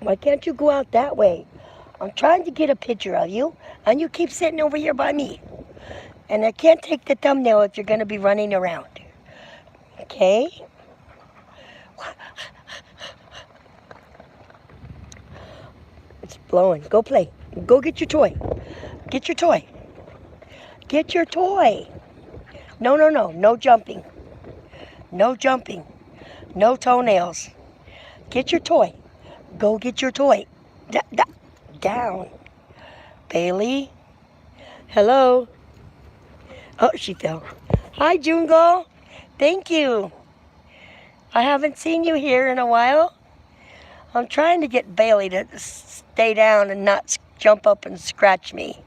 Why can't you go out that way? I'm trying to get a picture of you, and you keep sitting over here by me. And I can't take the thumbnail if you're going to be running around. Okay? It's blowing. Go play. Go get your toy. Get your toy. Get your toy. No, no, no. No jumping. No jumping. No toenails. Get your toy. Go get your toy. Down. Bailey. Hello. Oh, she fell. Hi, Jungle. Thank you. I haven't seen you here in a while. I'm trying to get Bailey to stay down and not jump up and scratch me.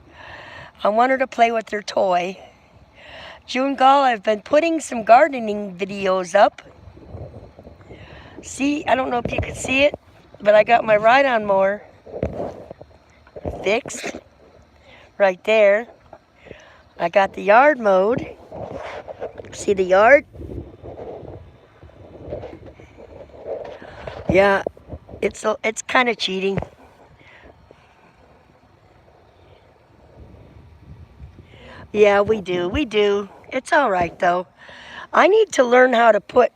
I want her to play with her toy. Jungle, I've been putting some gardening videos up. See, I don't know if you can see it, but I got my ride-on mower fixed right there. I got the yard mowed. See the yard? Yeah, it's kind of cheating. Yeah, we do. It's all right though. I need to learn how to put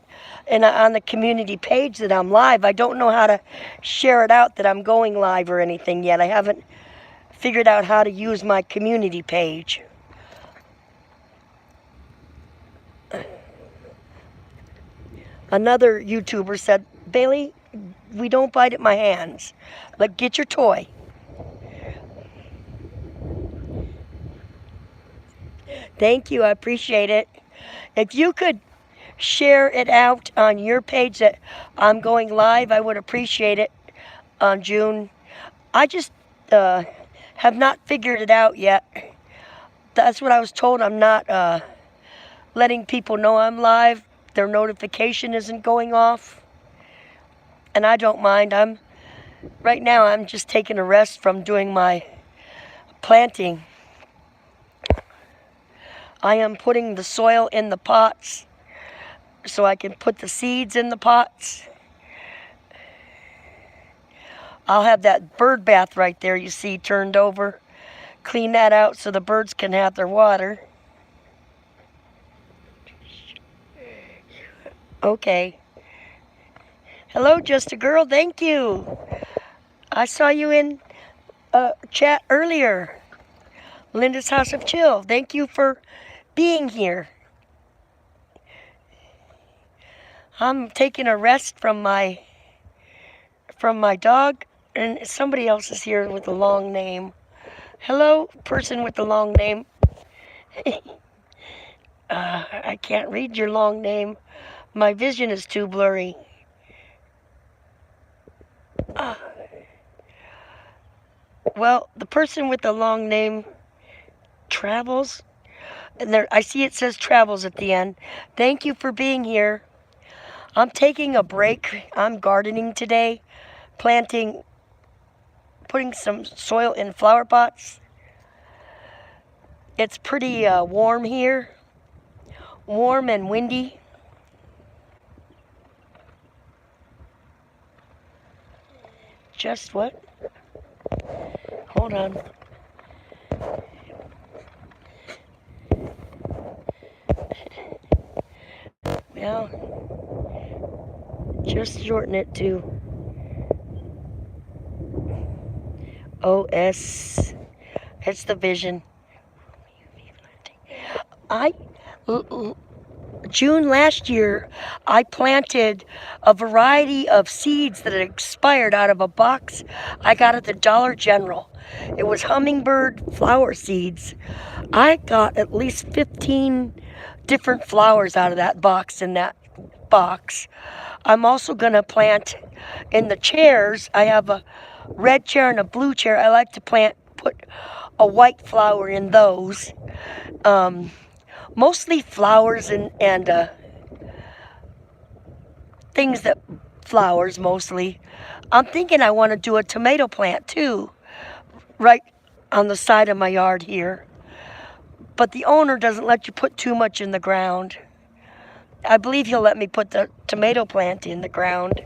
on the community page that I'm live. I don't know how to share it out that I'm going live or anything yet. I haven't figured out how to use my community page. Another YouTuber said, Bailey, we don't bite at my hands. Like, get your toy. Thank you, I appreciate it. If you could share it out on your page that I'm going live, I would appreciate it on June. I just have not figured it out yet. That's what I was told. I'm not letting people know I'm live. Their notification isn't going off. And I don't mind. Right now I'm just taking a rest from doing my planting. I am putting the soil in the pots so I can put the seeds in the pots. I'll have that bird bath right there you see turned over. Clean that out so the birds can have their water. Okay. Hello, Just a Girl. Thank you. I saw you in chat earlier. Linda's House of Chill. Thank you for being here. I'm taking a rest from my dog, and somebody else is here with a long name. Hello, person with the long name. I can't read your long name. My vision is too blurry. Well, the person with the long name travels. And there, I see it says travels at the end. Thank you for being here. I'm taking a break. I'm gardening today, putting some soil in flower pots. It's pretty warm here, warm and windy. Just what? Hold on. Yeah, just shorten it to OS. It's the vision. June last year, I planted a variety of seeds that had expired out of a box I got at the Dollar General. It was hummingbird flower seeds. I got at least 15 different flowers out of that box I'm also going to plant in the chairs. I have a red chair and a blue chair. I like to put a white flower in those. Mostly flowers and things that flowers mostly. I'm thinking I want to do a tomato plant too, right on the side of my yard here. But the owner doesn't let you put too much in the ground. I believe he'll let me put the tomato plant in the ground.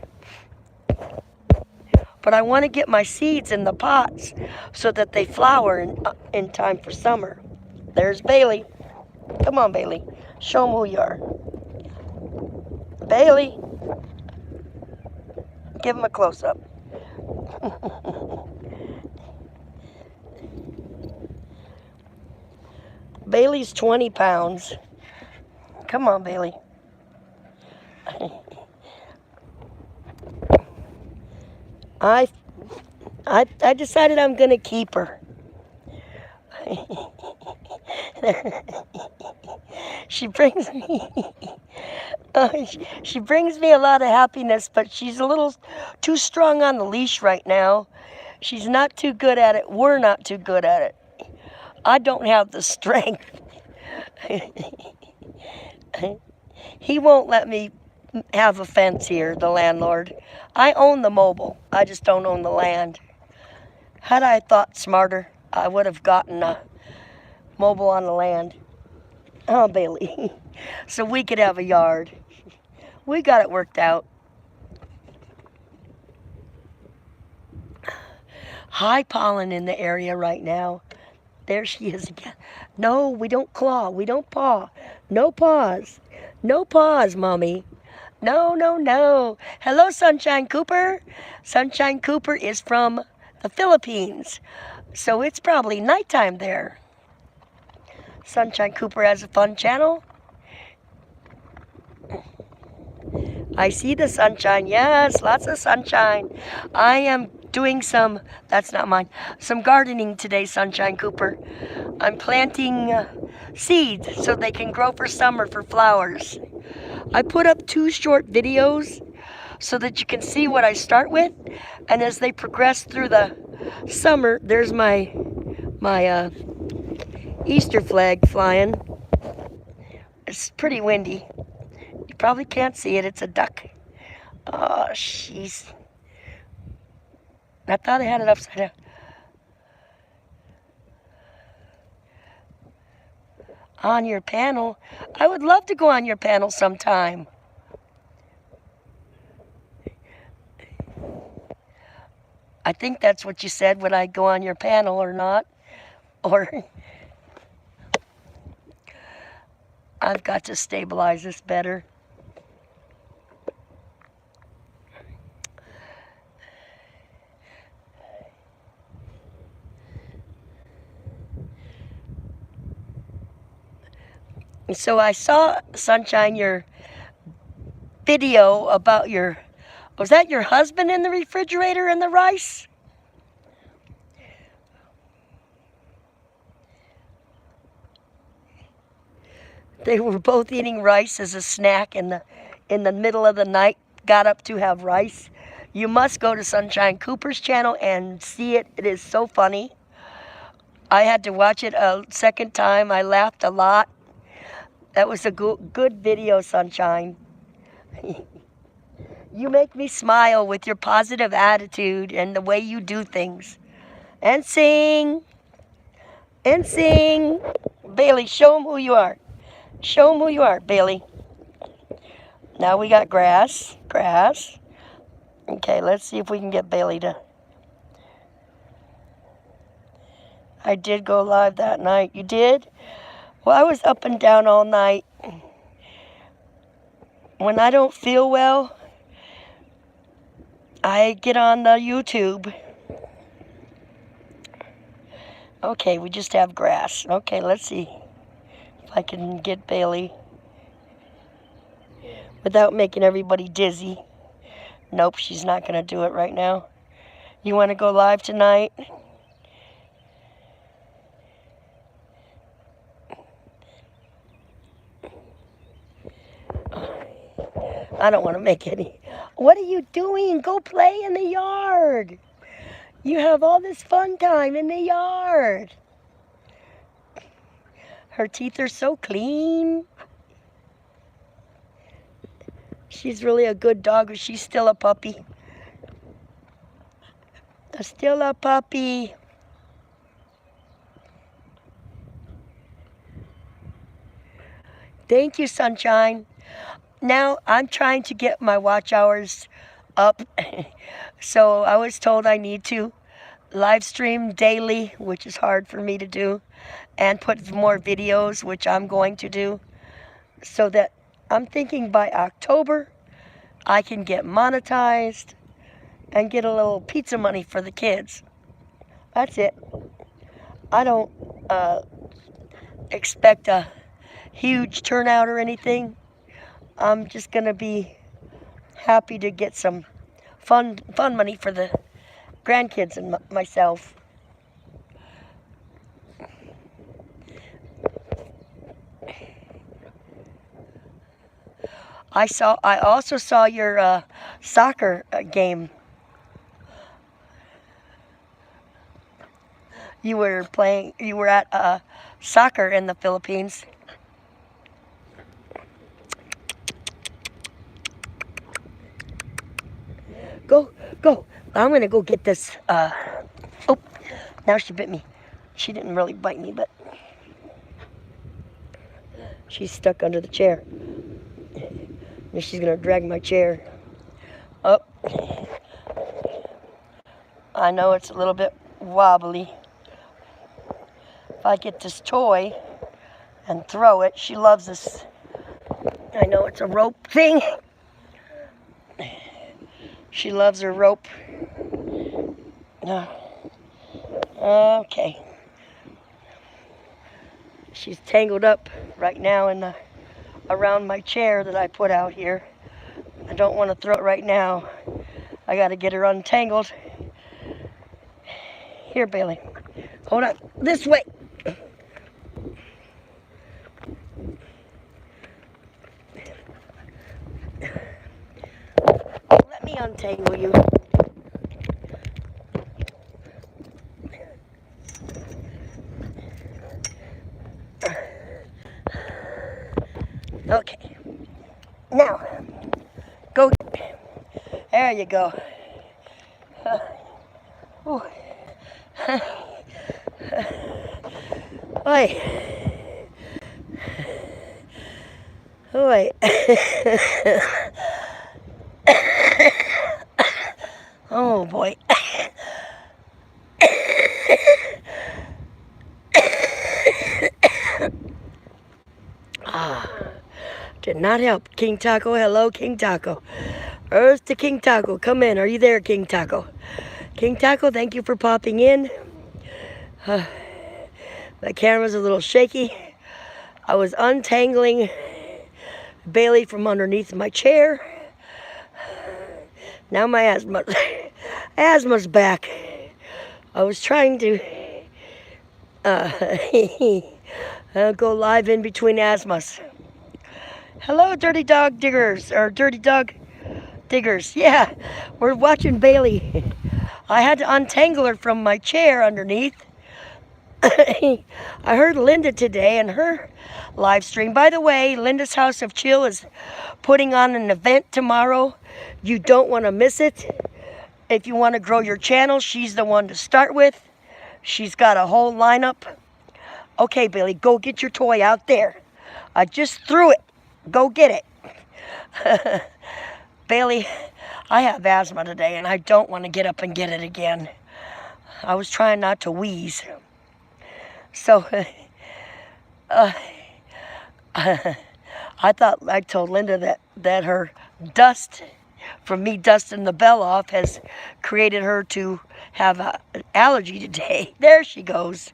but I want to get my seeds in the pots so that they flower in time for summer. There's Bailey. Come on, Bailey. Show them who you are. Bailey. Give him a close-up. Bailey's 20 pounds. Come on, Bailey. I decided I'm going to keep her. She brings me she brings me a lot of happiness, but she's a little too strong on the leash right now. She's not too good at it. We're not too good at it. I don't have the strength. He won't let me have a fence here, the landlord. I own the mobile. I just don't own the land. Had I thought smarter, I would have gotten a mobile on the land. Oh, Bailey. So we could have a yard. We got it worked out. High pollen in the area right now. There she is again. No, we don't claw. We don't paw. No paws. No paws, Mommy. No, no, no. Hello, Sunshine Cooper. Sunshine Cooper is from the Philippines, so it's probably nighttime there. Sunshine Cooper has a fun channel. I see the sunshine. Yes, lots of sunshine. I am doing some, that's not mine, some gardening today, Sunshine Cooper. I'm planting seeds so they can grow for summer for flowers. I put up 2 short videos so that you can see what I start with, and as they progress through the summer, there's my Easter flag flying. It's pretty windy. You probably can't see it. It's a duck. Oh, jeez. I thought I had it upside down. On your panel? I would love to go on your panel sometime. I think that's what you said, would I go on your panel or not? Or I've got to stabilize this better. So I saw, Sunshine, your video about your, was that your husband in the refrigerator and the rice? They were both eating rice as a snack in the middle of the night, got up to have rice. You must go to Sunshine Cooper's channel and see it. It is so funny. I had to watch it a second time. I laughed a lot. That was a good video, Sunshine. You make me smile with your positive attitude and the way you do things. And sing. And sing. Bailey, show them who you are. Show them who you are, Bailey. Now we got grass. Grass. Okay, let's see if we can get Bailey to... I did go live that night. You did? Well, I was up and down all night. When I don't feel well, I get on the YouTube. Okay, we just have grass. Okay, let's see if I can get Bailey without making everybody dizzy. Nope, she's not going to do it right now. You want to go live tonight? I don't want to make any. What are you doing? Go play in the yard. You have all this fun time in the yard. Her teeth are so clean. She's really a good dog, but she's still a puppy. Still a puppy. Thank you, Sunshine. Now I'm trying to get my watch hours up. So I was told I need to live stream daily, which is hard for me to do, and put more videos, which I'm going to do, so that I'm thinking by October I can get monetized and get a little pizza money for the kids. That's it. I don't expect a huge turnout or anything. I'm just gonna be happy to get some fun money for the grandkids and myself. I also saw your soccer game. You were at soccer in the Philippines. Go, go. I'm gonna go get this, oh, now she bit me. She didn't really bite me, but she's stuck under the chair. And she's gonna drag my chair up. I know it's a little bit wobbly. If I get this toy and throw it, she loves this. I know it's a rope thing. She loves her rope. Okay. She's tangled up right now in around my chair that I put out here. I don't want to throw it right now. I got to get her untangled. Here, Bailey. Hold on. This way. Let me untangle you. Okay. Now, go. There you go. Oi. Oi. Oh boy. Did not help. King Taco, hello, King Taco. Earth to King Taco. Come in. Are you there, King Taco? King Taco, thank you for popping in. The camera's a little shaky. I was untangling Bailey from underneath my chair. Now my asthma's back. I was trying to go live in between asthmas. Hello, Dirty Dog Diggers, or Dirty Dog Diggers. Yeah, we're watching Bailey. I had to untangle her from my chair underneath. I heard Linda today in her live stream. By the way, Linda's House of Chill is putting on an event tomorrow. You don't want to miss it. If you want to grow your channel, she's the one to start with. She's got a whole lineup. Okay, Bailey, go get your toy out there. I just threw it. Go get it. Bailey, I have asthma today, and I don't want to get up and get it again. I was trying not to wheeze. So, I told Linda that her dust, from me dusting the bell off, has created her to have an allergy today. There she goes.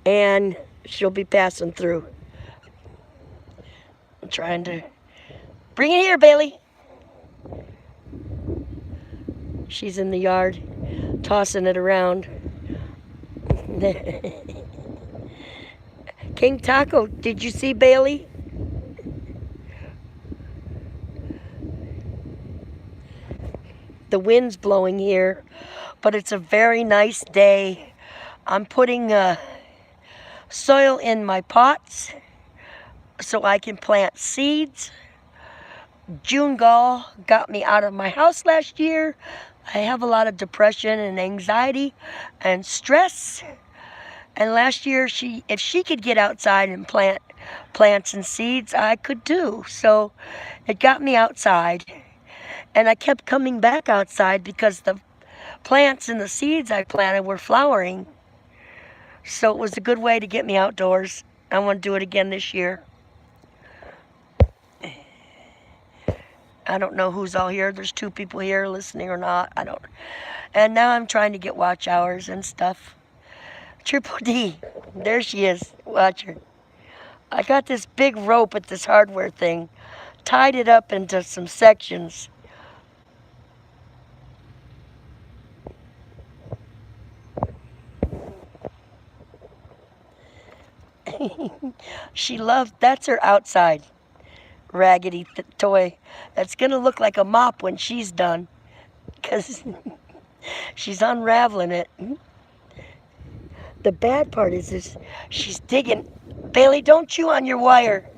And she'll be passing through. I'm trying to bring it here, Bailey. She's in the yard, tossing it around. King Taco, did you see Bailey? The wind's blowing here, but it's a very nice day. I'm putting soil in my pots so I can plant seeds. June Gall got me out of my house last year. I have a lot of depression and anxiety and stress, And last year, if she could get outside and plant plants and seeds, I could too. So it got me outside. And I kept coming back outside because the plants and the seeds I planted were flowering. So it was a good way to get me outdoors. I want to do it again this year. I don't know who's all here. There's 2 people here listening or not. I don't. And now I'm trying to get watch hours and stuff. Triple D. There she is. Watch her. I got this big rope at this hardware thing. Tied it up into some sections. She loved, that's her outside raggedy toy. That's going to look like a mop when she's done. Because she's unraveling it. The bad part is this, she's digging. Bailey, don't chew on your wire.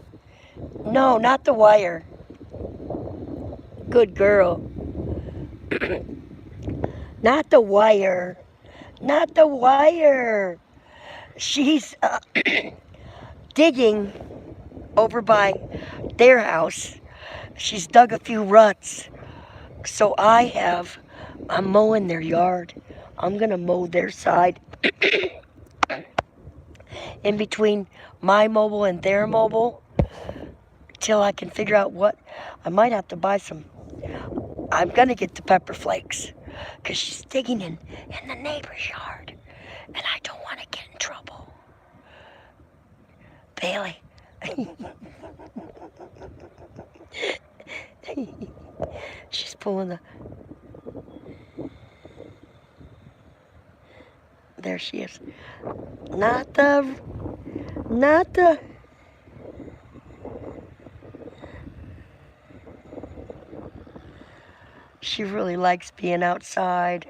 No, not the wire. Good girl. Not the wire. Not the wire. She's digging over by their house. She's dug a few ruts. So I'm mowing their yard. I'm going to mow their side. In between my mobile and their mobile. Till I can figure out what. I might have to buy some. I'm going to get the pepper flakes. Because she's digging in the neighbor's yard. And I don't want to get in trouble. Bailey. She's pulling the... There she is. Not the... She really likes being outside.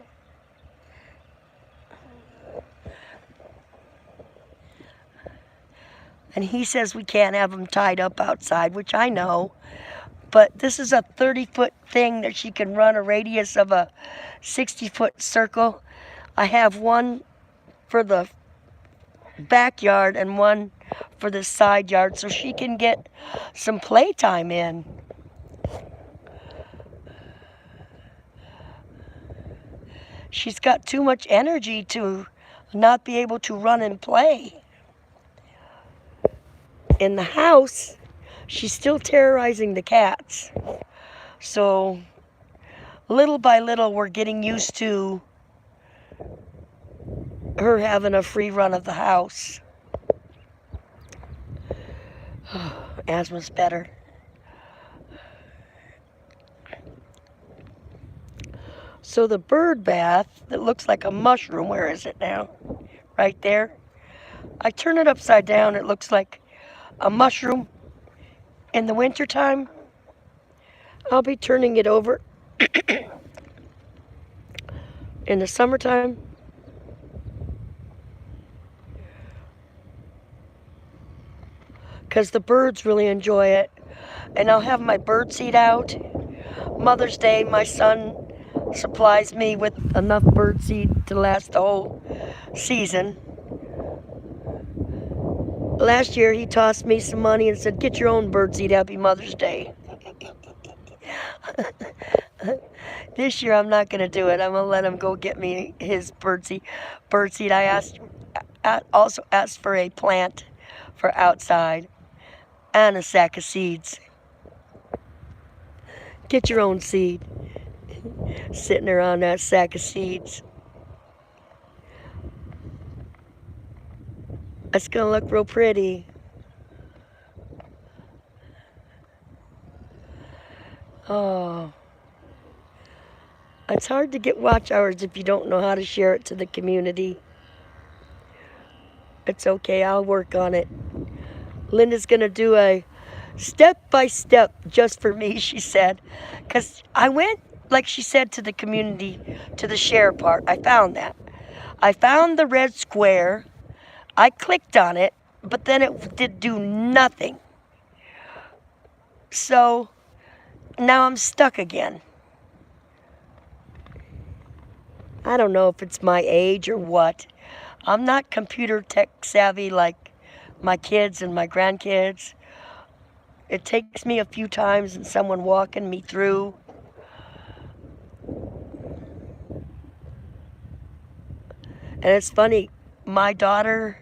And he says we can't have them tied up outside, which I know. But this is a 30-foot thing that she can run a radius of a 60-foot circle. I have one for the backyard and one for the side yard so she can get some playtime in. She's got too much energy to not be able to run and play. In the house, she's still terrorizing the cats. So, little by little, we're getting used to her having a free run of the house. Asthma's better. So the bird bath that looks like a mushroom, where is it now? Right there. I turn it upside down, it looks like a mushroom. In the wintertime, I'll be turning it over. In the summertime, because the birds really enjoy it. And I'll have my bird seed out. Mother's Day, my son supplies me with enough bird seed to last the whole season. Last year he tossed me some money and said, get your own bird seed, happy Mother's Day. This year I'm not going to do it. I'm going to let him go get me his bird seed. I also asked for a plant for outside and a sack of seeds. Get your own seed. Sitting around that sack of seeds. It's going to look real pretty. Oh. It's hard to get watch hours if you don't know how to share it to the community. It's okay, I'll work on it. Linda's going to do a step-by-step just for me, she said. Because I went, like she said, to the community, to the share part. I found that. I found the red square. I clicked on it, but then it did do nothing. So now I'm stuck again. I don't know if it's my age or what. I'm not computer tech savvy like my kids and my grandkids. It takes me a few times and someone walking me through. And it's funny, my daughter,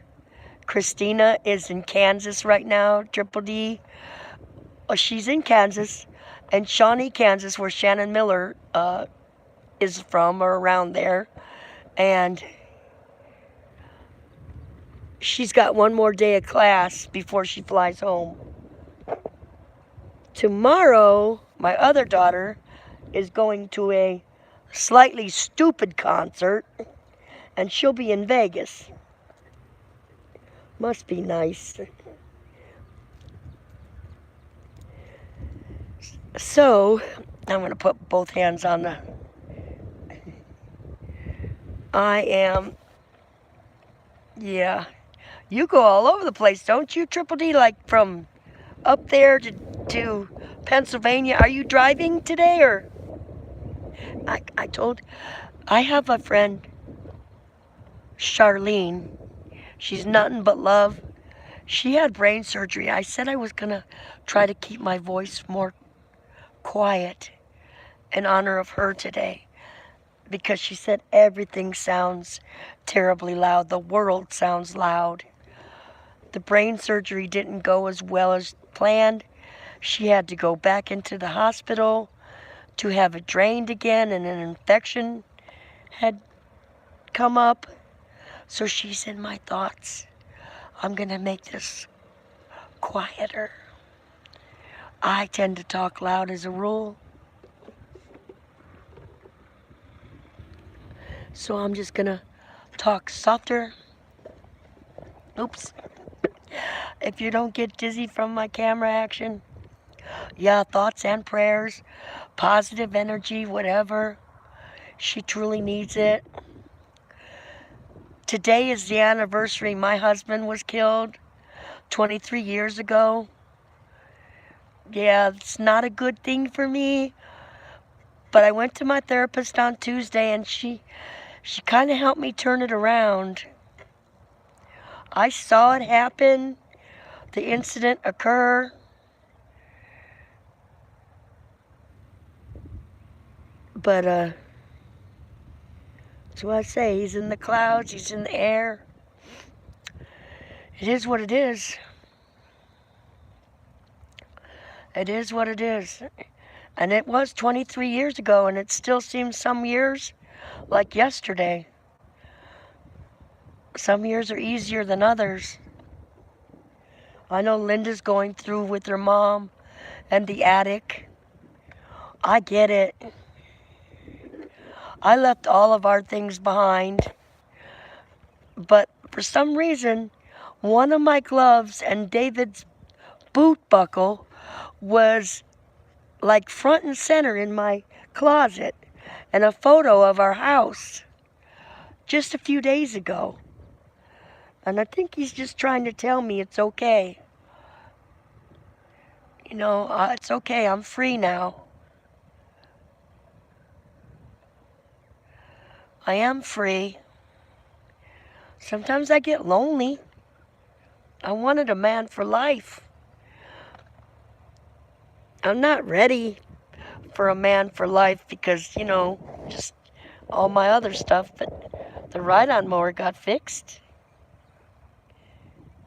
Christina, is in Kansas right now, Triple D. She's in Kansas, and Shawnee, Kansas, where Shannon Miller is from, or around there. And she's got one more day of class before she flies home. Tomorrow, my other daughter is going to a slightly stupid concert, and she'll be in Vegas. Must be nice. So, I'm going to put both hands on the... Yeah. You go all over the place, don't you, Triple D? Like from up there to Pennsylvania. Are you driving today, or... I have a friend, Charlene. She's nothing but love. She had brain surgery. I said I was going to try to keep my voice more quiet in honor of her today, because she said everything sounds terribly loud. The world sounds loud. The brain surgery didn't go as well as planned. She had to go back into the hospital to have it drained again, and an infection had come up. So she's in my thoughts. I'm going to make this quieter. I tend to talk loud as a rule. So I'm just going to talk softer. Oops. If you don't get dizzy from my camera action, yeah, thoughts and prayers, positive energy, whatever. She truly needs it. Today is the anniversary my husband was killed 23 years ago. Yeah, it's not a good thing for me. But I went to my therapist on Tuesday, and she kind of helped me turn it around. I saw it happen, the incident occur. But, that's what I say. He's in the clouds, he's in the air. It is what it is. It is what it is. And it was 23 years ago, and it still seems some years like yesterday. Some years are easier than others. I know Linda's going through with her mom and the attic. I get it. I left all of our things behind. But for some reason, one of my gloves and David's boot buckle was like front and center in my closet, and a photo of our house just a few days ago. And I think he's just trying to tell me it's okay. You know, it's okay. I'm free now. I am free. Sometimes I get lonely. I wanted a man for life. I'm not ready for a man for life because, you know, just all my other stuff. But the ride-on mower got fixed.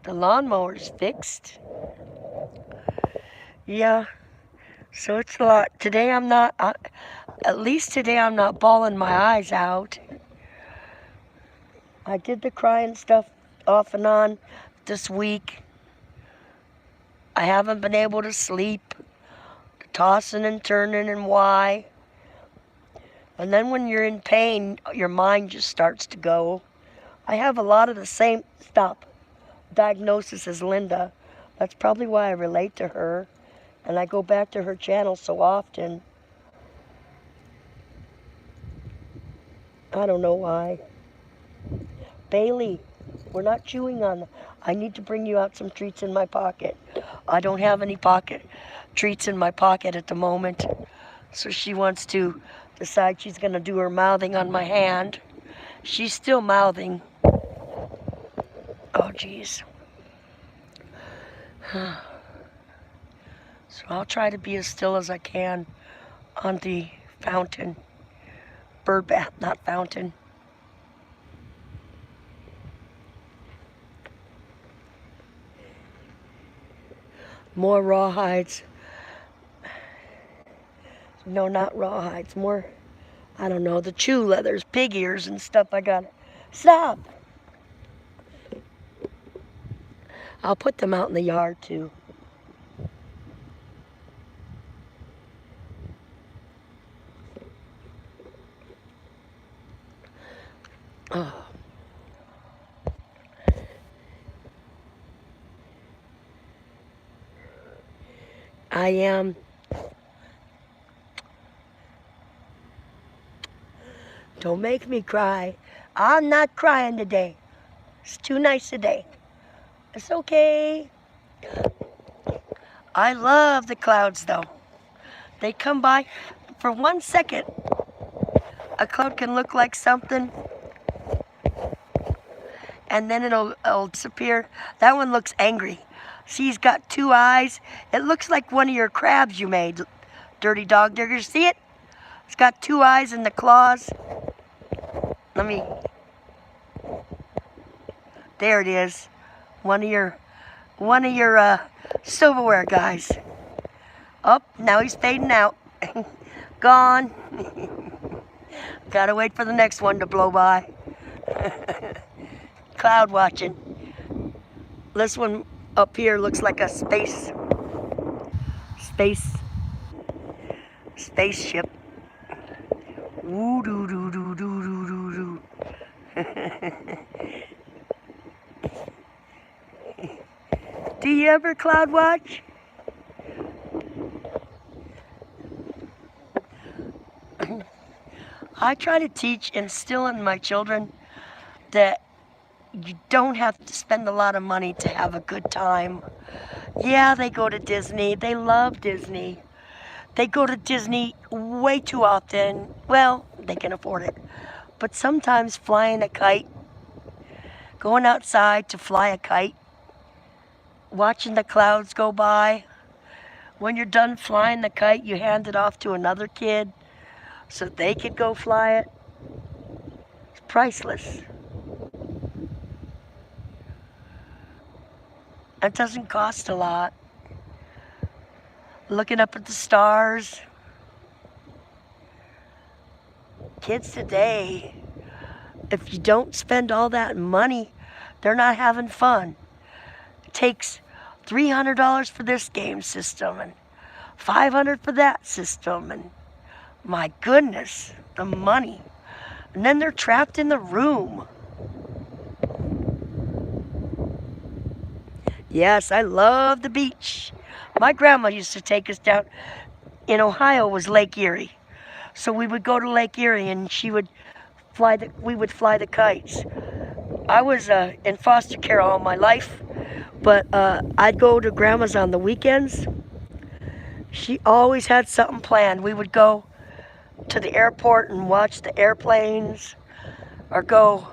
The lawnmower's fixed. Yeah, so it's a lot. Today I'm not, at least today I'm not bawling my eyes out. I did the crying stuff off and on this week. I haven't been able to sleep, tossing and turning and why. And then when you're in pain, your mind just starts to go. I have a lot of the same diagnosis as Linda. That's probably why I relate to her. And I go back to her channel so often. I don't know why. Bailey, we're not chewing on... I need to bring you out some treats in my pocket. I don't have any treats in my pocket at the moment. So she wants to decide she's going to do her mouthing on my hand. She's still mouthing. geez. So I'll try to be as still as I can on the fountain. Bird bath, not fountain. More rawhides. No, not rawhides. More, I don't know, the chew leathers, pig ears and stuff. I got it. Stop! I'll put them out in the yard too. Oh. I am. Don't make me cry. I'm not crying today. It's too nice today. It's okay. I love the clouds though. They come by for 1 second. A cloud can look like something and then it'll disappear. That one looks angry. See, he's got 2 eyes. It looks like one of your crabs you made, dirty dog. There, you see it? It's got 2 eyes and the claws. Let me. There it is. One of your silverware guys. Oh, now he's fading out. Gone. Gotta wait for the next one to blow by. Cloud watching. This one up here looks like a spaceship. Ooh doo doo doo doo doo doo doo. Do you ever cloud watch? I try to teach, instill in my children that you don't have to spend a lot of money to have a good time. Yeah, they go to Disney. They love Disney. They go to Disney way too often. Well, they can afford it. But sometimes flying a kite, going outside to fly a kite, watching the clouds go by. When you're done flying the kite, you hand it off to another kid so they could go fly it. It's priceless. It doesn't cost a lot. Looking up at the stars. Kids today, if you don't spend all that money, they're not having fun. It takes $300 for this game system and $500 for that system, and my goodness, the money. And then they're trapped in the room. Yes, I love the beach. My grandma used to take us down. In Ohio was Lake Erie. So we would go to Lake Erie and we would fly the kites. I was in foster care all my life, but I'd go to grandma's on the weekends. She always had something planned. We would go to the airport and watch the airplanes, or go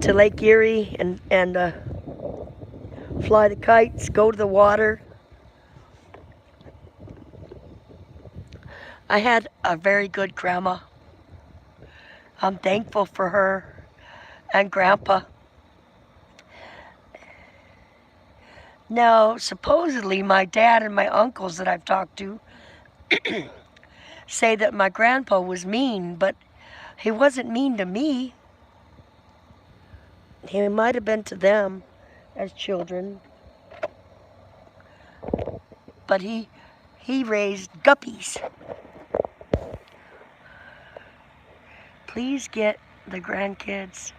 to Lake Erie and fly the kites, go to the water. I had a very good grandma. I'm thankful for her and grandpa. Now, supposedly my dad and my uncles that I've talked to say that my grandpa was mean, but he wasn't mean to me. He might have been to them as children, but he raised guppies. Please get the grandkids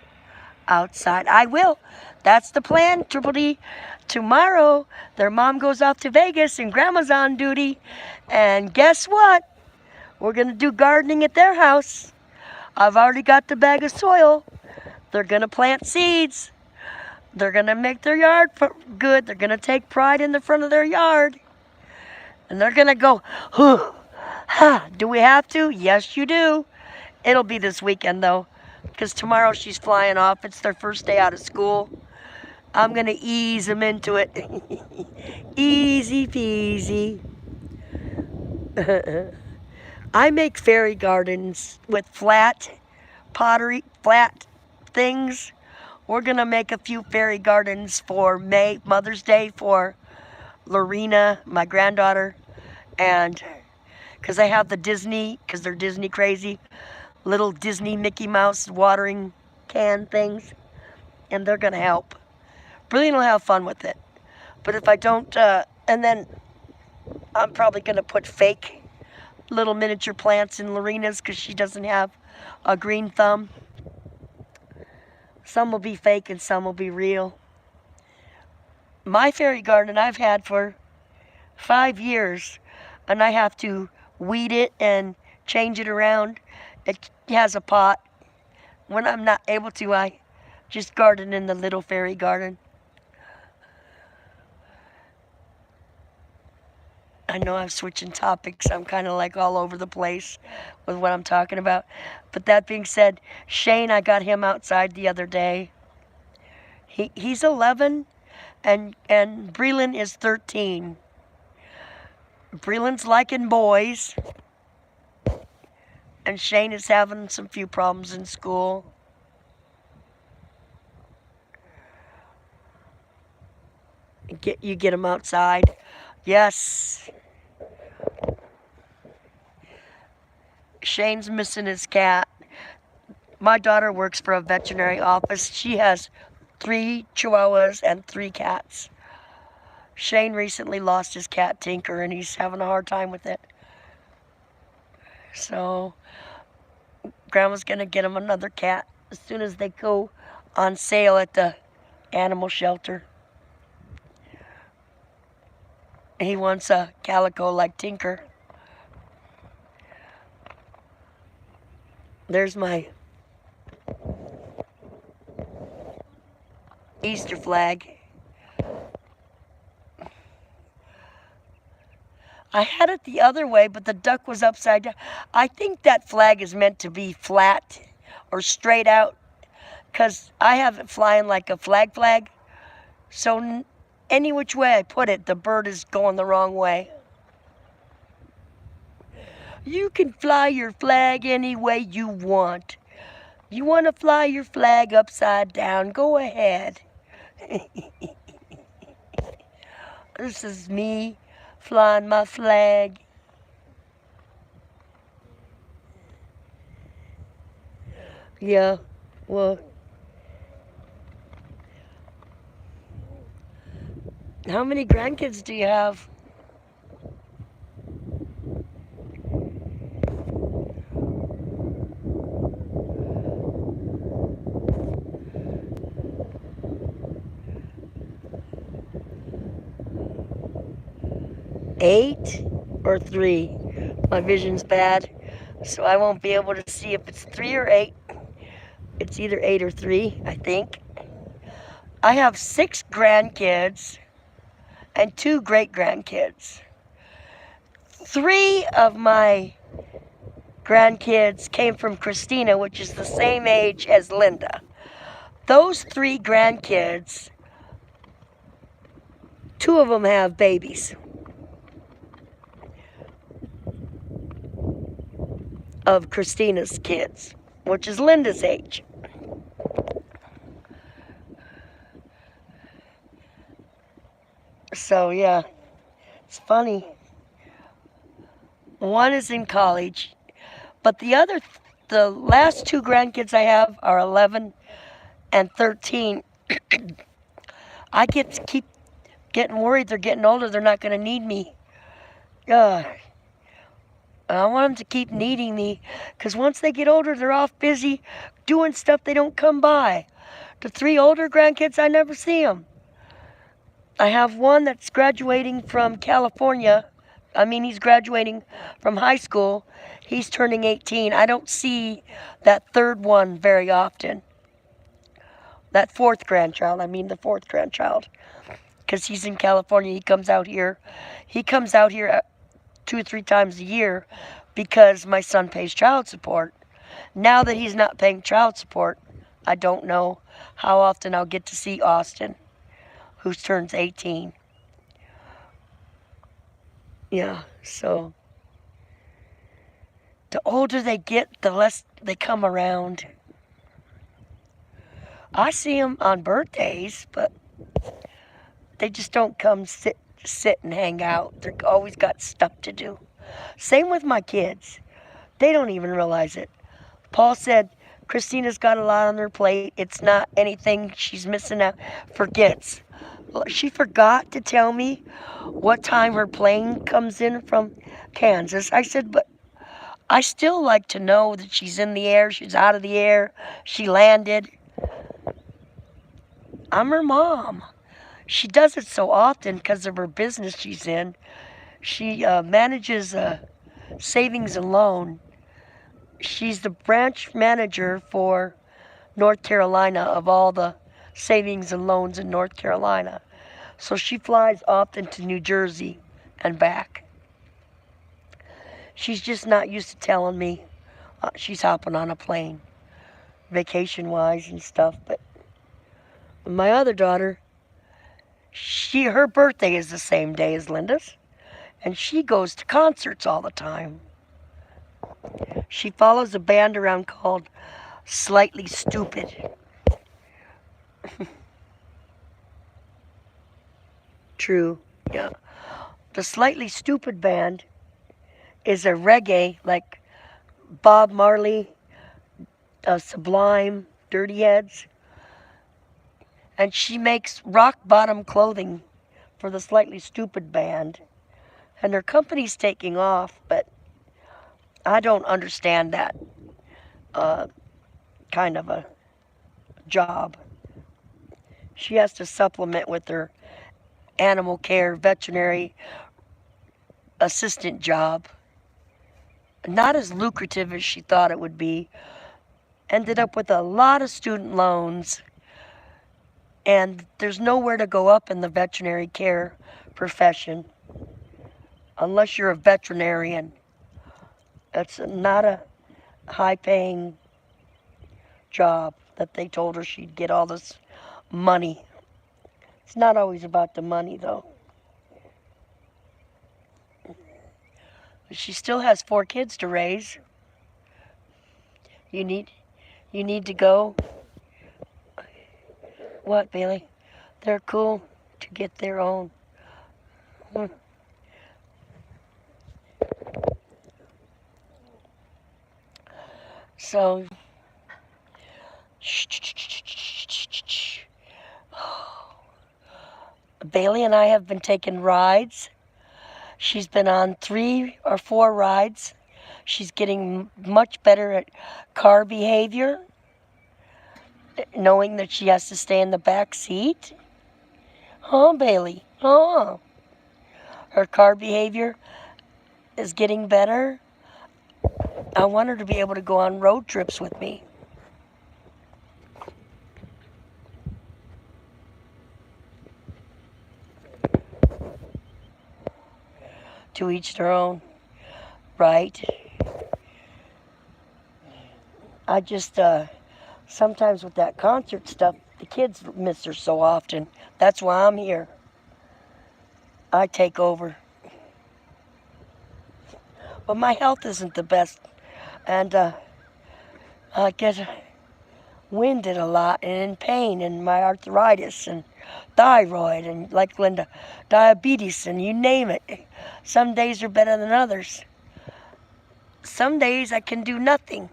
outside. I will. That's the plan, Triple D. Tomorrow, their mom goes off to Vegas and grandma's on duty. And guess what? We're going to do gardening at their house. I've already got the bag of soil. They're going to plant seeds. They're going to make their yard good. They're going to take pride in the front of their yard. And they're going to go, huh, do we have to? Yes, you do. It'll be this weekend, though, because tomorrow she's flying off. It's their first day out of school. I'm going to ease them into it. Easy peasy. I make fairy gardens with flat pottery, flat things. We're going to make a few fairy gardens for Mother's Day for Lorena, my granddaughter, and because I have the Disney, because they're Disney crazy, little Disney Mickey Mouse watering can things, and they're going to help. Brilliant will have fun with it. But if I don't, and then I'm probably going to put fake little miniature plants in Lorena's because she doesn't have a green thumb. Some will be fake and some will be real. My fairy garden I've had for 5 years, and I have to weed it and change it around. It has a pot. When I'm not able to, I just garden in the little fairy garden. I know I'm switching topics. I'm kind of like all over the place with what I'm talking about. But that being said, Shane, I got him outside the other day. He's 11 and Breland is 13. Breland's liking boys. And Shane is having some few problems in school. You get him outside. Yes. Shane's missing his cat. My daughter works for a veterinary office. She has 3 chihuahuas and 3 cats. Shane recently lost his cat Tinker and he's having a hard time with it. So Grandma's gonna get him another cat as soon as they go on sale at the animal shelter. He wants a calico like Tinker. There's my Easter flag. I had it the other way, but the duck was upside down. I think that flag is meant to be flat or straight out, because I have it flying like a flag. So any which way I put it, the bird is going the wrong way. You can fly your flag any way you want. You want to fly your flag upside down, go ahead. This is me flying my flag. Yeah, well, how many grandkids do you have? Eight or 3? My vision's bad, so I won't be able to see if it's 3 or 8. It's either 8 or 3, I think. I have 6 grandkids and 2 great-grandkids. 3 of my grandkids came from Christina, which is the same age as Linda. Those 3 grandkids, 2 of them have babies of Christina's kids, which is Linda's age. So yeah, it's funny. One is in college, but the last 2 grandkids I have are 11 and 13. I keep getting worried they're getting older, they're not going to need me. I want them to keep needing me, because once they get older, they're off busy doing stuff they don't come by. The 3 older grandkids, I never see them. I have one that's graduating from California. He's graduating from high school. He's turning 18. I don't see that 3rd one very often. That 4th grandchild, the 4th grandchild. Because he's in California, he comes out here. 2 or 3 times a year because my son pays child support. Now that he's not paying child support, I don't know how often I'll get to see Austin. who turns 18. Yeah, so the older they get, the less they come around. I see them on birthdays, but they just don't come sit and hang out. They're always got stuff to do. Same with my kids. They don't even realize it. Paul said, Christina's got a lot on her plate. It's not anything she's missing out. Forgets. She forgot to tell me what time her plane comes in from Kansas. I said, but I still like to know that she's in the air, she's out of the air, she landed. I'm her mom. She does it so often because of her business she's in. She manages a savings and loan. She's the branch manager for North Carolina of all the savings and loans in North Carolina. So she flies often to New Jersey and back. She's just not used to telling me she's hopping on a plane, vacation-wise and stuff. But my other daughter, her birthday is the same day as Linda's, and she goes to concerts all the time. She follows a band around called Slightly Stoopid. True, yeah. The Slightly Stoopid band is a reggae, like Bob Marley, Sublime, Dirty Heads. And she makes rock bottom clothing for the Slightly Stoopid band. And her company's taking off, but I don't understand that kind of a job. She has to supplement with her animal care veterinary assistant job. Not as lucrative as she thought it would be. Ended up with a lot of student loans. And there's nowhere to go up in the veterinary care profession unless you're a veterinarian. It's not a high-paying job that they told her she'd get all this money. It's not always about the money, though. She still has 4 kids to raise. You need to go. What, Bailey? They're cool to get their own. So, Bailey and I have been taking rides. She's been on 3 or 4 rides. She's getting much better at car behavior, knowing that she has to stay in the back seat. Huh, Bailey? Huh? Her car behavior is getting better. I want her to be able to go on road trips with me. To each their own, right? I just, sometimes with that concert stuff, the kids miss her so often. That's why I'm here. I take over. But my health isn't the best. And I get winded a lot and in pain and my arthritis and thyroid and, like Linda, diabetes and you name it. Some days are better than others. Some days I can do nothing.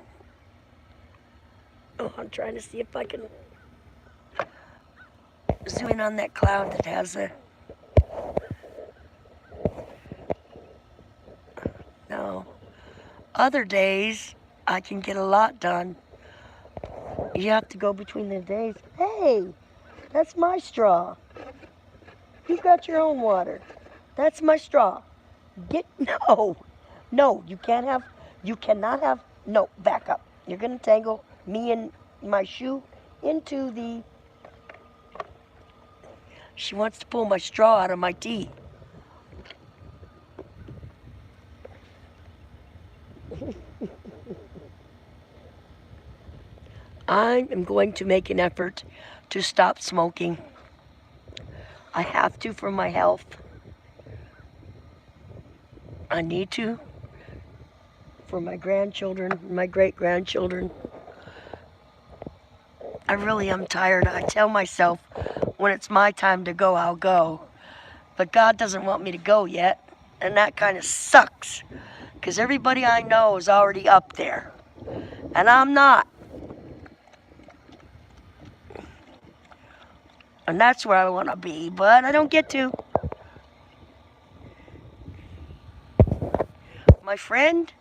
Oh, I'm trying to see if I can zoom in on that cloud that has a... No. Other days, I can get a lot done. You have to go between the days. Hey, that's my straw. You've got your own water. That's my straw. No, you cannot have, no, back up. You're going to tangle me and my shoe into the... She wants to pull my straw out of my tea. I am going to make an effort to stop smoking. I have to for my health. I need to for my grandchildren, my great-grandchildren. I really am tired. I tell myself when it's my time to go, I'll go. But God doesn't want me to go yet. And that kind of sucks. Because everybody I know is already up there. And I'm not. And that's where I want to be. But I don't get to. My friend's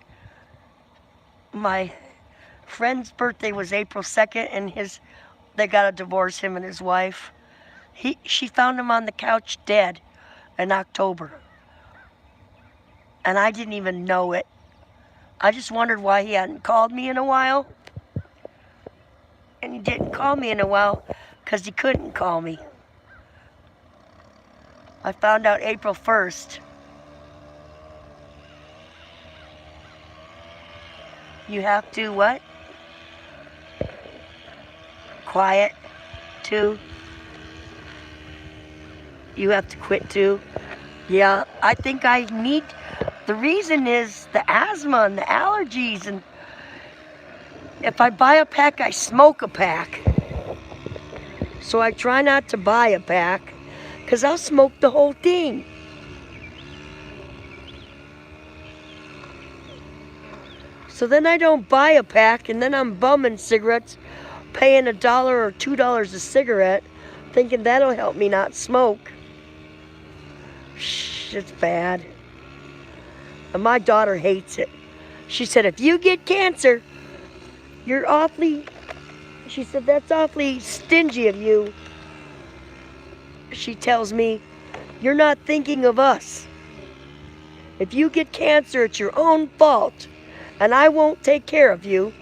birthday was April 2nd. And they got a divorce, him and his wife. She found him on the couch dead in October. And I didn't even know it. I just wondered why he hadn't called me in a while. And he didn't call me in a while because he couldn't call me. I found out April 1st. You have to what? Quiet too. You have to quit too. Yeah, I think I need. The reason is the asthma and the allergies, and if I buy a pack, I smoke a pack. So I try not to buy a pack, because I'll smoke the whole thing. So then I don't buy a pack, and then I'm bumming cigarettes, paying $1 or $2 a cigarette, thinking that'll help me not smoke. Shh, it's bad. And my daughter hates it. She said, if you get cancer, she said, that's awfully stingy of you. She tells me, you're not thinking of us. If you get cancer, it's your own fault, and I won't take care of you.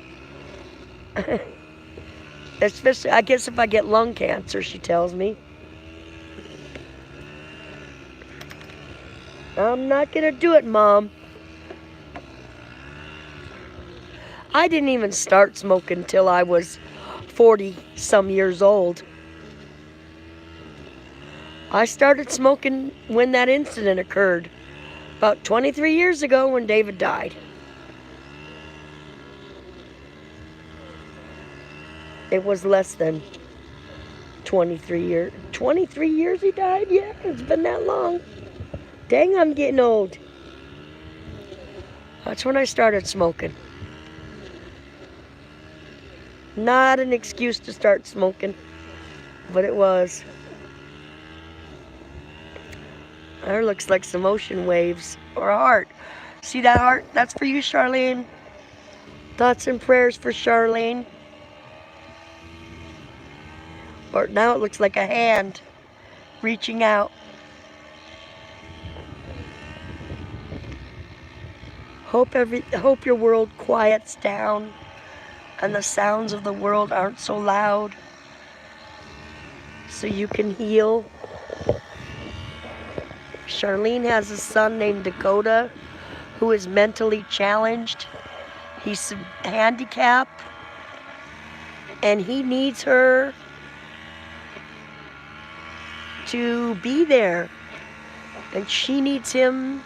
Especially, I guess if I get lung cancer, she tells me. I'm not gonna do it, Mom. I didn't even start smoking till I was 40-some years old. I started smoking when that incident occurred, about 23 years ago when David died. It was less than 23 years. 23 years he died? Yeah, it's been that long. Dang, I'm getting old. That's when I started smoking. Not an excuse to start smoking, but it was. There looks like some ocean waves or a heart. See that heart? That's for you, Charlene. Thoughts and prayers for Charlene. Or now it looks like a hand reaching out. Hope your world quiets down and the sounds of the world aren't so loud, so you can heal. Charlene has a son named Dakota who is mentally challenged. He's handicapped, and he needs her to be there, and she needs him.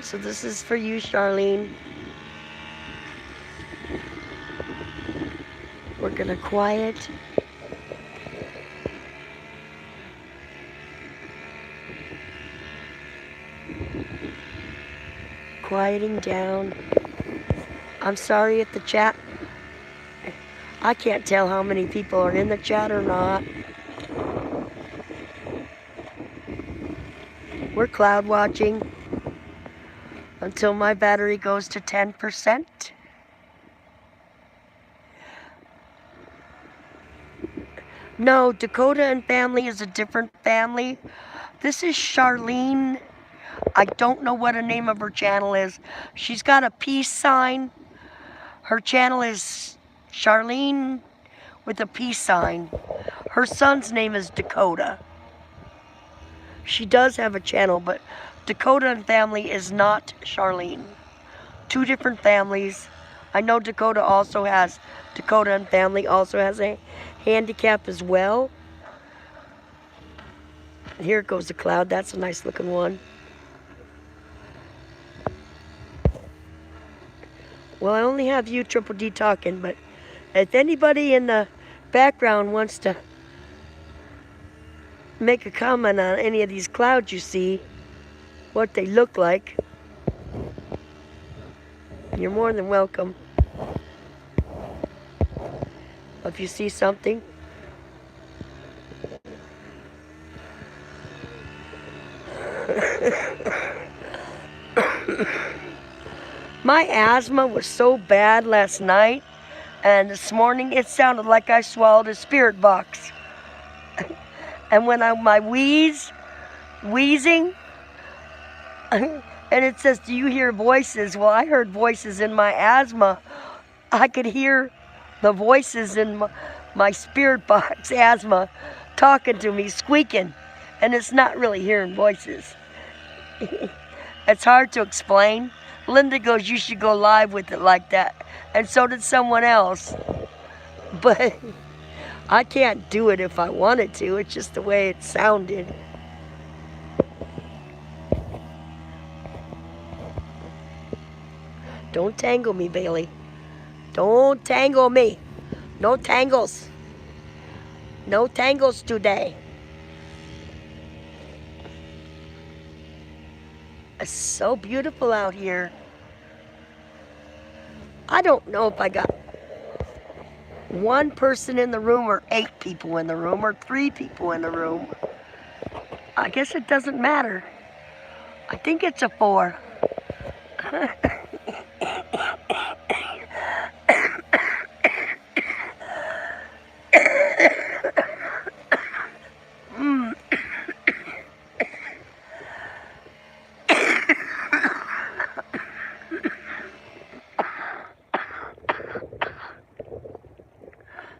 So this is for you, Charlene. We're gonna quiet. Quieting down. I'm sorry if the chat, I can't tell how many people are in the chat or not. We're cloud watching until my battery goes to 10%. No, Dakota and family is a different family. This is Charlene. I don't know what the name of her channel is. She's got a peace sign. Her channel is Charlene with a peace sign. Her son's name is Dakota. She does have a channel, but Dakota and family is not Charlene. Two different families. I know Dakota and family also has a handicap as well. Here goes the cloud. That's a nice looking one. Well, I only have you, Triple D, talking, but if anybody in the background wants to make a comment on any of these clouds you see, what they look like, you're more than welcome. If you see something. My asthma was so bad last night, and this morning it sounded like I swallowed a spirit box. And when my wheezing, and it says, do you hear voices? Well, I heard voices in my asthma. I could hear the voices in my spirit box asthma talking to me, squeaking, and it's not really hearing voices. It's hard to explain. Linda goes, you should go live with it like that. And so did someone else. But I can't do it if I wanted to. It's just the way it sounded. Don't tangle me, Bailey. Don't tangle me. No tangles. No tangles today. It's so beautiful out here. I don't know if I got one person in the room or 8 people in the room or 3 people in the room. I guess it doesn't matter. I think it's a 4.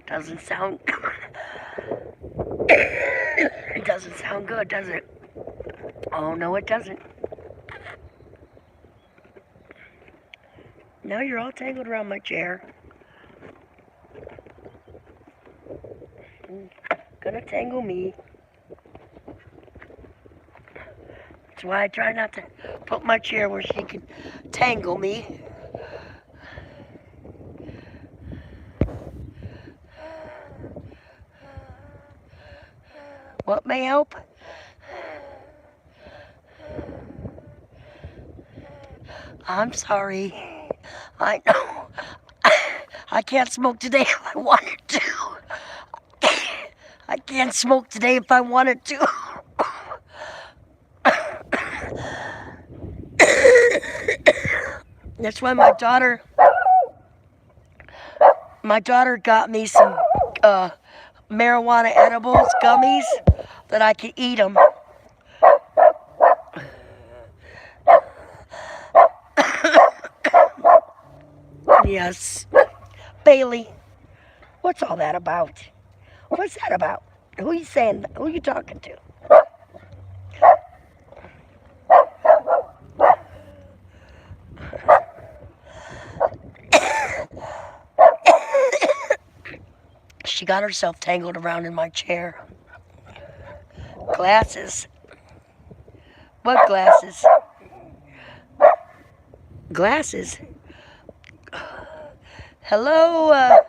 Doesn't sound it doesn't sound good, does it? Oh no, it doesn't. Now you're all tangled around my chair. Gonna tangle me. That's why I try not to put my chair where she can tangle me. What may help? I'm sorry. I know. I can't smoke today if I wanted to. I can't smoke today if I wanted to. That's why my daughter got me some marijuana edibles, gummies, that I could eat them. Yes. Bailey, what's all that about? What's that about? Who are you saying? Who are you talking to? She got herself tangled around in my chair. Glasses. What glasses? Glasses. Hello,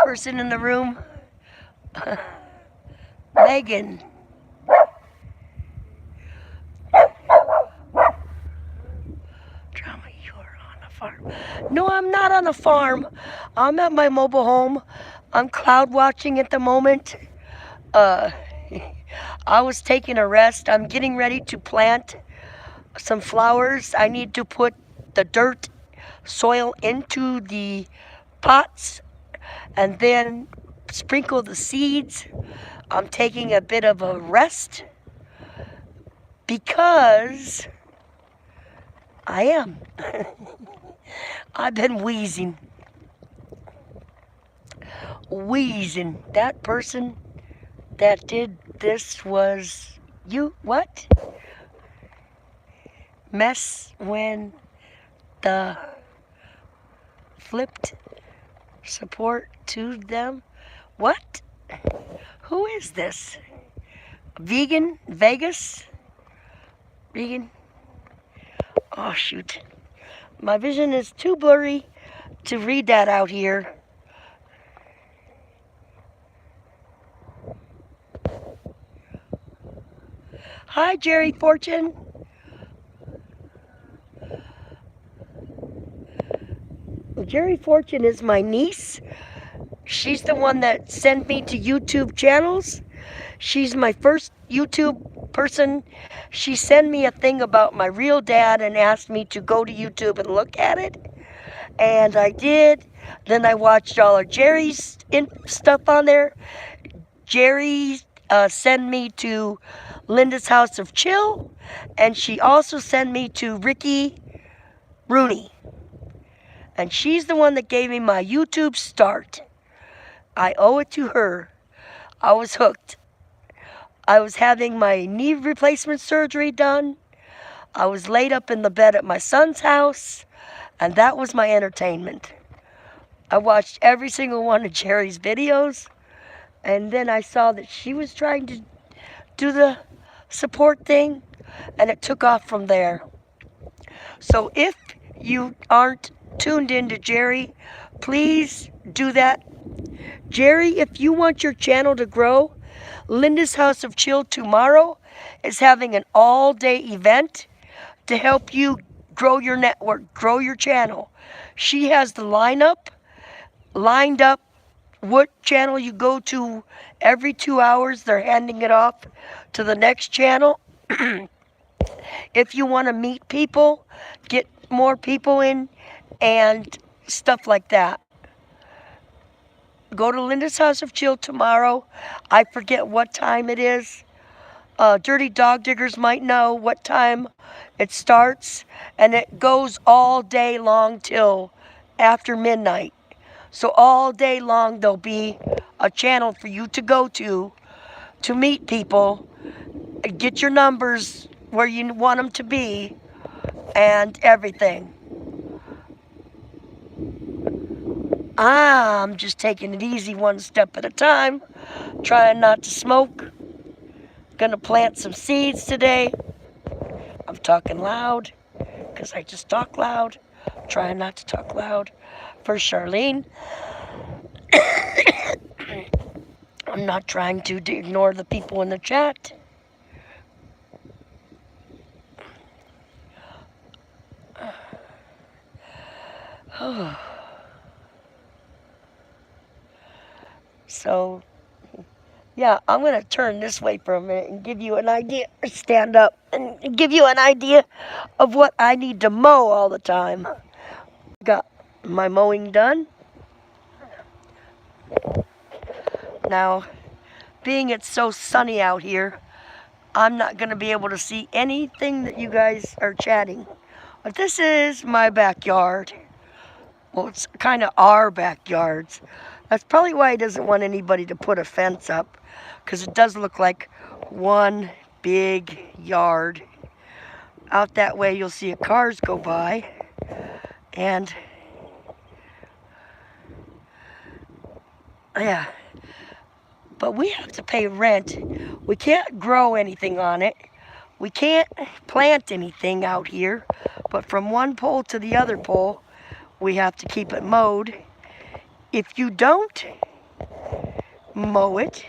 person in the room. Megan. Drama, you're on a farm. No, I'm not on a farm. I'm at my mobile home. I'm cloud watching at the moment. I was taking a rest. I'm getting ready to plant some flowers. I need to put the dirt, soil into the pots and then sprinkle the seeds. I'm taking a bit of a rest because I am. I've been wheezing. That person that did this was you. What? Mess when the flipped support to them. What? Who is this? Vegan Vegas? Vegan? Oh, shoot. My vision is too blurry to read that out here. Hi, Jerry Fortune. Jerry Fortune is my niece. She's the one that sent me to YouTube channels. She's my first YouTube person. She sent me a thing about my real dad and asked me to go to YouTube and look at it. And I did. Then I watched all of Jerry's stuff on there. Jerry sent me to Linda's House of Chill. And she also sent me to Ricky Rooney. And she's the one that gave me my YouTube start. I owe it to her. I was hooked. I was having my knee replacement surgery done. I was laid up in the bed at my son's house, and that was my entertainment. I watched every single one of Jerry's videos, and then I saw that she was trying to do the support thing, and it took off from there. So if you aren't tuned into Jerry, please do that. Jerry, if you want your channel to grow, Linda's House of Chill tomorrow is having an all-day event to help you grow your network, grow your channel. She has the lined up what channel you go to every 2 hours. They're handing it off to the next channel. If you want to meet people, get more people in, and stuff like that. Go to Linda's House of Chill tomorrow. I forget what time it is. Dirty Dog Diggers might know what time it starts. And it goes all day long till after midnight. So all day long there'll be a channel for you to go to meet people, get your numbers where you want them to be, and everything. I'm just taking it easy, one step at a time, trying not to smoke. Gonna plant some seeds today. I'm talking loud because I just talk loud. Trying not to talk loud for Charlene. I'm not trying to ignore the people in the chat. So, yeah, I'm going to turn this way for a minute and give you an idea, stand up, and give you an idea of what I need to mow all the time. Got my mowing done. Now, being it's so sunny out here, I'm not going to be able to see anything that you guys are chatting. But this is my backyard. Well, it's kind of our backyards. That's probably why he doesn't want anybody to put a fence up, because it does look like one big yard. Out that way you'll see cars go by, and yeah, but we have to pay rent. We can't grow anything on it. We can't plant anything out here, but from one pole to the other pole, we have to keep it mowed. If you don't mow it,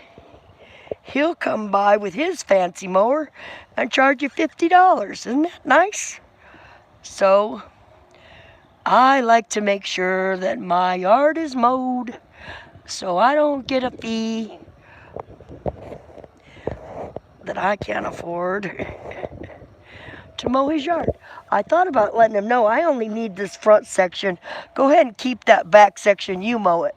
he'll come by with his fancy mower and charge you $50. Isn't that nice? So, I like to make sure that my yard is mowed so I don't get a fee that I can't afford to mow his yard. I thought about letting him know I only need this front section. Go ahead and keep that back section, you mow it.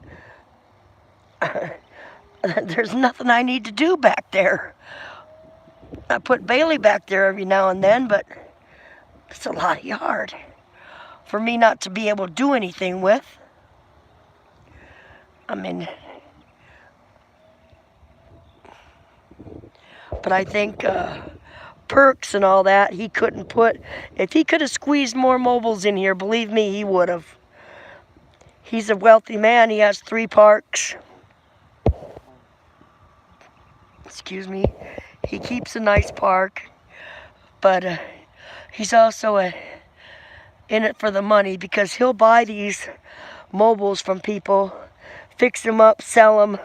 There's nothing I need to do back there. I put Bailey back there every now and then, but it's a lot of yard for me not to be able to do anything with. I mean, but I think perks and all that, he couldn't put. If he could have squeezed more mobiles in here, believe me, he would have. He's a wealthy man. He has 3 parks. Excuse me. He keeps a nice park, but he's also in it for the money, because he'll buy these mobiles from people, fix them up, sell them,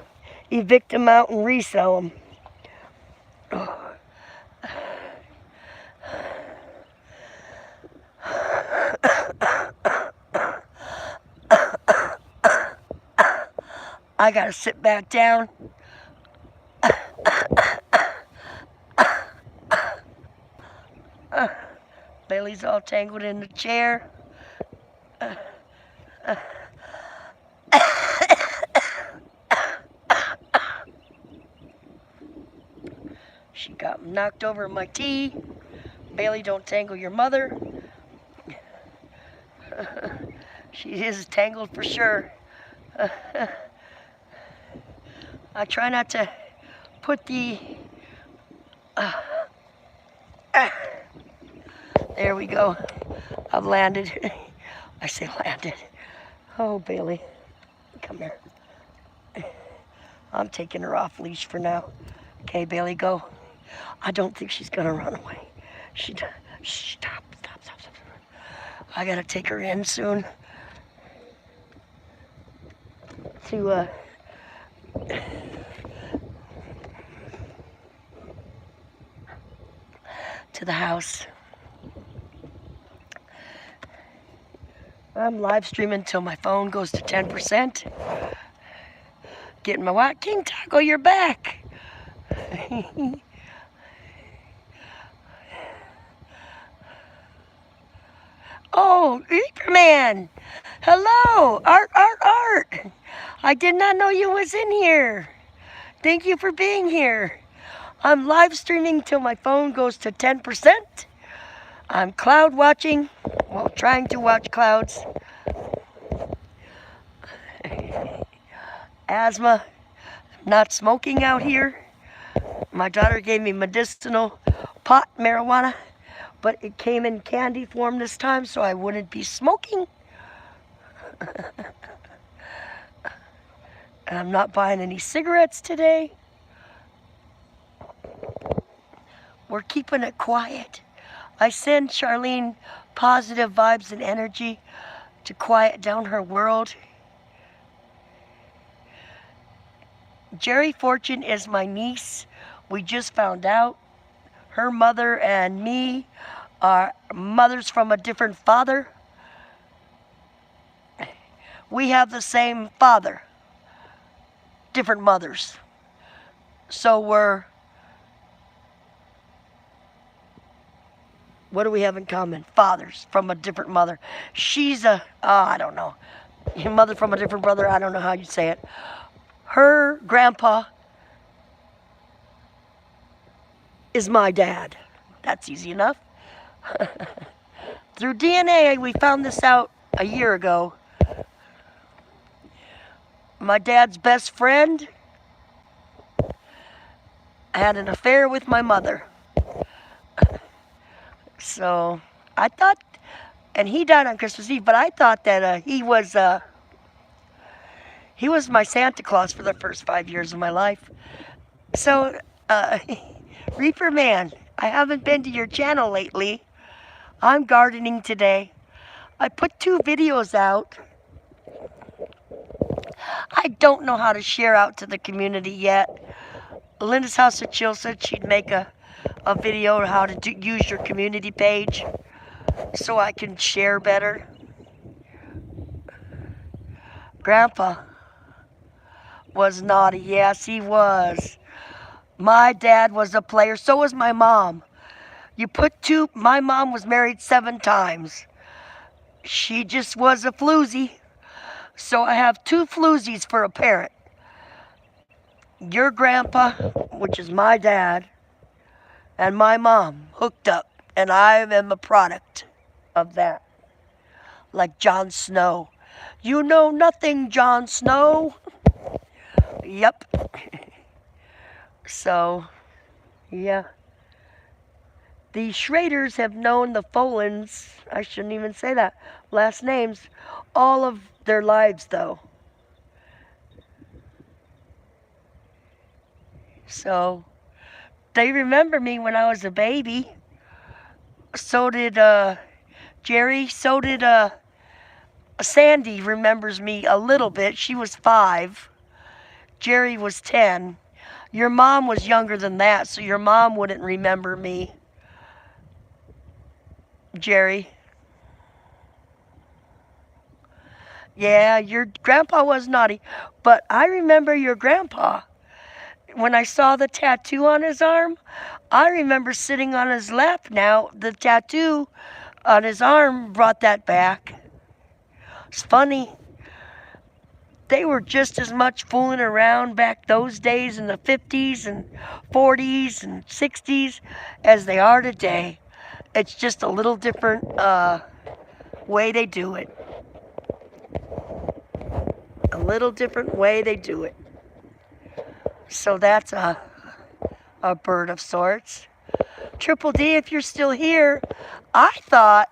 evict them out, and resell them. I gotta sit back down. Bailey's all tangled in the chair. She got knocked over my tea. Bailey, don't tangle your mother. She is tangled for sure. I try not to put the... there we go. I've landed. I say landed. Oh, Bailey. Come here. I'm taking her off leash for now. Okay, Bailey, go. I don't think she's gonna run away. Stop. I gotta take her in soon to the house. I'm live streaming until my phone goes to 10%. Getting my White King Taco, you're back. Oh, Reaperman! Hello! Art! I did not know you was in here. Thank you for being here. I'm live streaming till my phone goes to 10%. I'm cloud watching, well, trying to watch clouds. Asthma, not smoking out here. My daughter gave me medicinal pot marijuana, but it came in candy form this time, so I wouldn't be smoking. And I'm not buying any cigarettes today. We're keeping it quiet. I send Charlene positive vibes and energy to quiet down her world. Jerry Fortune is my niece. We just found out. Her mother and me are mothers from a different father. We have the same father, different mothers. So what do we have in common? Fathers from a different mother. She's I don't know. Your mother from a different brother, I don't know how you say it. Her grandpa is my dad. That's easy enough. Through DNA, we found this out a year ago. My dad's best friend had an affair with my mother. So I thought, and he died on Christmas Eve, but I thought that he was my Santa Claus for the first 5 years of my life. So, Reaper Man, I haven't been to your channel lately. I'm gardening today. I put 2 videos out. I don't know how to share out to the community yet. Linda's House of Chill said she'd make a video on how to use your community page so I can share better. Grandpa was naughty. Yes, he was. My dad was a player. So was my mom. My mom was married 7 times. She just was a floozy. So I have 2 floozies for a parent. Your grandpa, which is my dad, and my mom hooked up. And I am a product of that. Like Jon Snow. You know nothing, Jon Snow. Yep. So, yeah. The Schraders have known the Folans, I shouldn't even say that, last names, all of their lives though. So, they remember me when I was a baby. So did Jerry, so did Sandy remembers me a little bit. She was 5. Jerry was 10. Your mom was younger than that, so your mom wouldn't remember me. Jerry. Yeah, your grandpa was naughty, but I remember your grandpa. When I saw the tattoo on his arm, I remember sitting on his lap now. The tattoo on his arm brought that back. It's funny. They were just as much fooling around back those days in the 50s and 40s and 60s as they are today. It's just a little different way they do it. A little different way they do it. So that's a bird of sorts. Triple D, if you're still here, I thought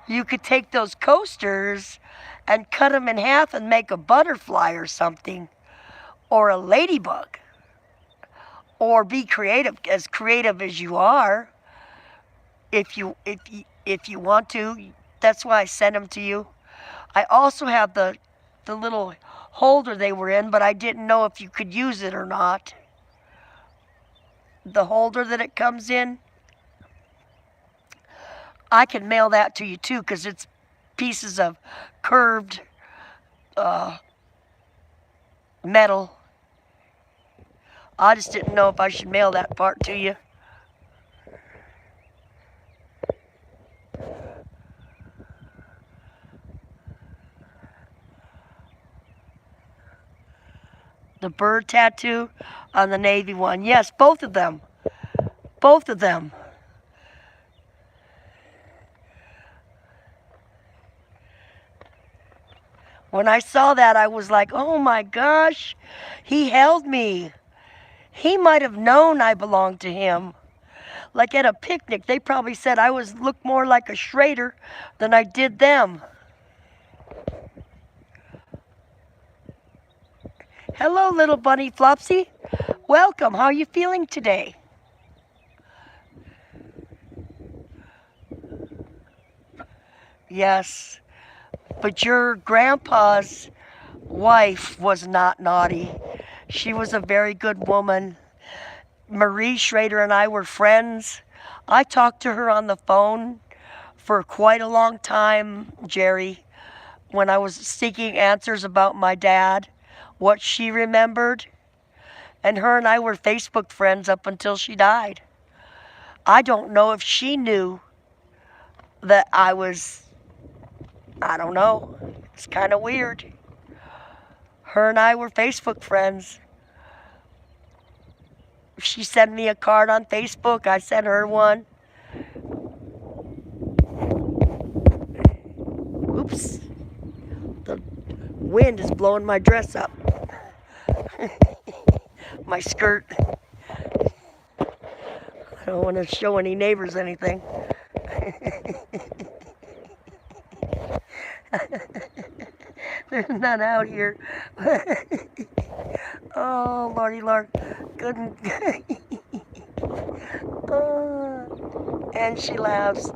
you could take those coasters and cut them in half and make a butterfly or something, or a ladybug, or be creative as you are. If you want to, that's why I sent them to you. I also have the little holder they were in, but I didn't know if you could use it or not. The holder that it comes in, I can mail that to you too, because it's pieces of curved metal. I just didn't know if I should mail that part to you. The bird tattoo on the Navy one. Yes, both of them. Both of them. When I saw that, I was like, oh my gosh, he held me. He might have known I belonged to him. Like at a picnic, they probably said I looked more like a Schrader than I did them. Hello, little bunny Flopsy. Welcome. How are you feeling today? Yes. But your grandpa's wife was not naughty. She was a very good woman. Marie Schrader and I were friends. I talked to her on the phone for quite a long time, Jerry, when I was seeking answers about my dad, what she remembered. And her and I were Facebook friends up until she died. I don't know if she knew that I don't know. It's kind of weird. Her and I were Facebook friends. She sent me a card on Facebook. I sent her one. Oops. The wind is blowing my dress up. My skirt. I don't want to show any neighbors anything. There's none out here. Oh, Lordy Lord. Good. And she laughs.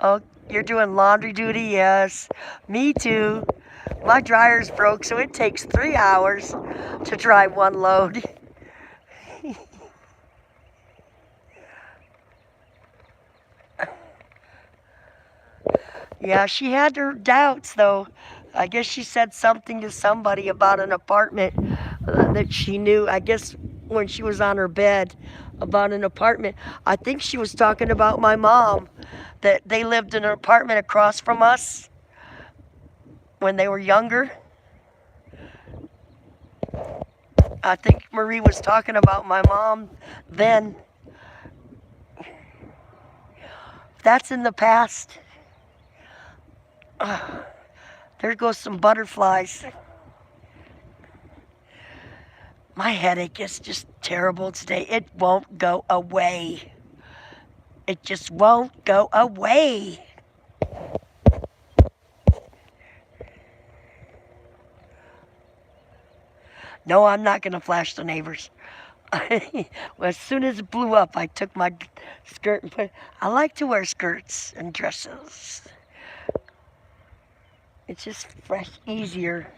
Oh, you're doing laundry duty? Yes. Me too. My dryer's broke, so it takes 3 hours to dry one load. Yeah, she had her doubts, though. I guess she said something to somebody about an apartment that she knew, I guess when she was on her bed, about an apartment. I think she was talking about my mom, that they lived in an apartment across from us when they were younger. I think Marie was talking about my mom then. That's in the past. There goes some butterflies. My headache is just terrible today. It won't go away. It just won't go away. No, I'm not going to flash the neighbors. Well, as soon as it blew up, I took my skirt and put it. I like to wear skirts and dresses. It's just fresh, easier.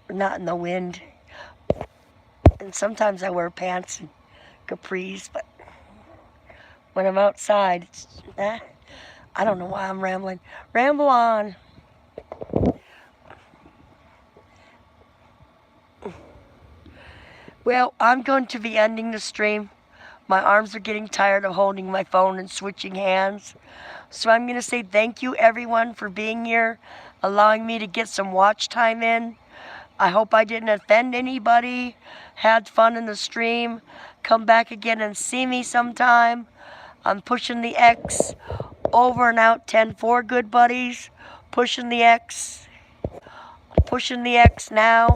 Not in the wind. And sometimes I wear pants and capris, but when I'm outside, it's, I don't know why I'm rambling. Ramble on. Well, I'm going to be ending the stream. My arms are getting tired of holding my phone and switching hands. So I'm going to say thank you, everyone, for being here, allowing me to get some watch time in. I hope I didn't offend anybody. Had fun in the stream. Come back again and see me sometime. I'm pushing the X. Over and out, 10-4, good buddies. Pushing the X. Pushing the X now.